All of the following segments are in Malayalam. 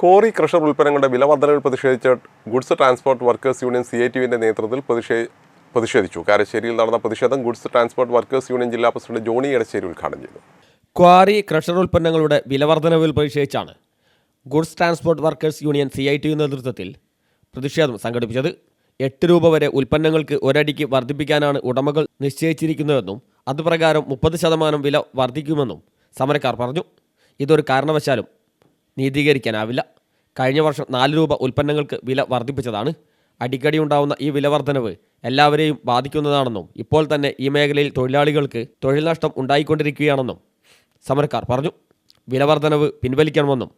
കോറി ക്രഷർ ഉൽപ്പന്നങ്ങളുടെ വില വർധനവിൽ പ്രതിഷേധിച്ച് ഗുഡ്സ് ട്രാൻസ്പോർട്ട് വർക്കേഴ്സ് യൂണിയൻ CITUവിൻ്റെ നേതൃത്വത്തിൽ പ്രതിഷേധിച്ചു. കാരശ്ശേരിയിൽ നടന്ന പ്രതിഷേധം ഗുഡ്സ് ട്രാൻസ്പോർട്ട് വർക്കേഴ്സ് യൂണിയൻ ജില്ലാ പ്രസിഡന്റ് ജോണി എടശ്ശേരി ഉദ്ഘാടനം ചെയ്തു. ക്വാറി ക്രഷർ ഉൽപ്പന്നങ്ങളുടെ വില വർധനവിൽ പ്രതിഷേധിച്ചാണ് goods transport workers union CITU നേതൃത്വത്തിൽ പ്രതിഷേധം സംഘടിപ്പിച്ചത്. 8 രൂപ വരെ ഉൽപ്പന്നങ്ങൾക്ക് ഒരടിക്ക് വർദ്ധിപ്പിക്കാനാണ് ഉടമകൾ നിശ്ചയിച്ചിരിക്കുന്നതെന്നും അതുപ്രകാരം 30% വില വർദ്ധിക്കുമെന്നും സമരക്കാർ പറഞ്ഞു. ഇതൊരു കാരണവശാലും നീതീകരിക്കാനാവില്ല. കഴിഞ്ഞ വർഷം 4 രൂപ ഉൽപ്പന്നങ്ങൾക്ക് വില വർദ്ധിപ്പിച്ചതാണ്. അടിക്കടി ഉണ്ടാവുന്ന ഈ വില വർധനവ് എല്ലാവരെയും ബാധിക്കുന്നതാണെന്നും ഇപ്പോൾ തന്നെ ഈ മേഖലയിൽ തൊഴിലാളികൾക്ക് തൊഴിൽ നഷ്ടം ഉണ്ടായിക്കൊണ്ടിരിക്കുകയാണെന്നും സമരക്കാർ പറഞ്ഞു. വില വർധനവ് പിൻവലിക്കണമെന്നും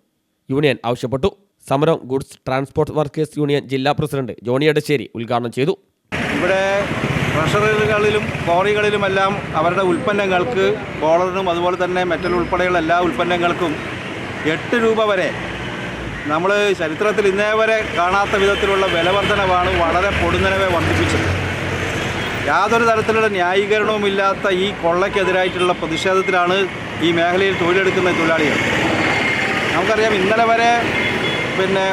യൂണിയൻ ആവശ്യപ്പെട്ടു. സമരം ഗുഡ്സ് ട്രാൻസ്പോർട്ട് വർക്കേഴ്സ് യൂണിയൻ ജില്ലാ പ്രസിഡന്റ് ജോണി എടശ്ശേരി ഉദ്ഘാടനം ചെയ്തു. ഇവിടെ ക്രഷറുകളിലും ക്വാറികളിലുമെല്ലാം അവരുടെ ഉൽപ്പന്നങ്ങൾക്ക് ബോളറിനും അതുപോലെ തന്നെ മെറ്റൽ ഉൾപ്പെടെയുള്ള എല്ലാ ഉൽപ്പന്നങ്ങൾക്കും 8 രൂപ വരെ നമ്മൾ ചരിത്രത്തിൽ ഇന്നേ വരെ കാണാത്ത വിധത്തിലുള്ള വിലവർധനവാണ് വളരെ പൊടുന്നനവെ വർദ്ധിപ്പിച്ചത്. യാതൊരു തരത്തിലുള്ള ന്യായീകരണവുമില്ലാത്ത ഈ കൊള്ളയ്ക്കെതിരായിട്ടുള്ള പ്രതിഷേധത്തിലാണ് ഈ മേഖലയിൽ തൊഴിലെടുക്കുന്ന തൊഴിലാളികൾ. നമുക്കറിയാം, ഇന്നലെ വരെ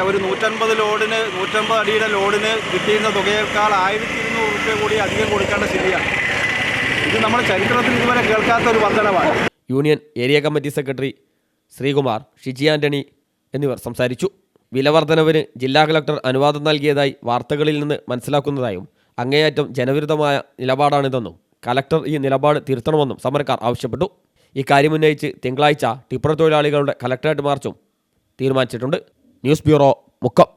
ഒരു 150 അടിയുടെ ലോഡിന് കിട്ടിയിരുന്ന തുകയേക്കാൾ 1200 രൂപ കൂടി അധികം കൊടുക്കേണ്ട സ്ഥിതിയാണ്. ഇത് നമ്മുടെ ചരിത്രത്തിൽ ഇതുവരെ കേൾക്കാത്ത ഒരു വർധനവാണ്. Union area committee secretary Sreekumar, Shiji Antony എന്നിവർ സംസാരിച്ചു. വിലവർധനവിന് ജില്ലാ കളക്ടർ അനുവാദം നൽകിയതായി വാർത്തകളിൽ നിന്ന് മനസ്സിലാക്കുന്നതായും അങ്ങേയറ്റം ജനവിരുദ്ധമായ നിലപാടാണിതെന്നും കളക്ടർ ഈ നിലപാട് തിരുത്തണമെന്നും സമരക്കാർ ആവശ്യപ്പെട്ടു. ഇക്കാര്യമുന്നയിച്ച് തിങ്കളാഴ്ച ടിപ്പർ തൊഴിലാളികളുടെ കളക്ടറേറ്റ് മാർച്ചും തീരുമാനിച്ചിട്ടുണ്ട്. News bureau, Mukkam.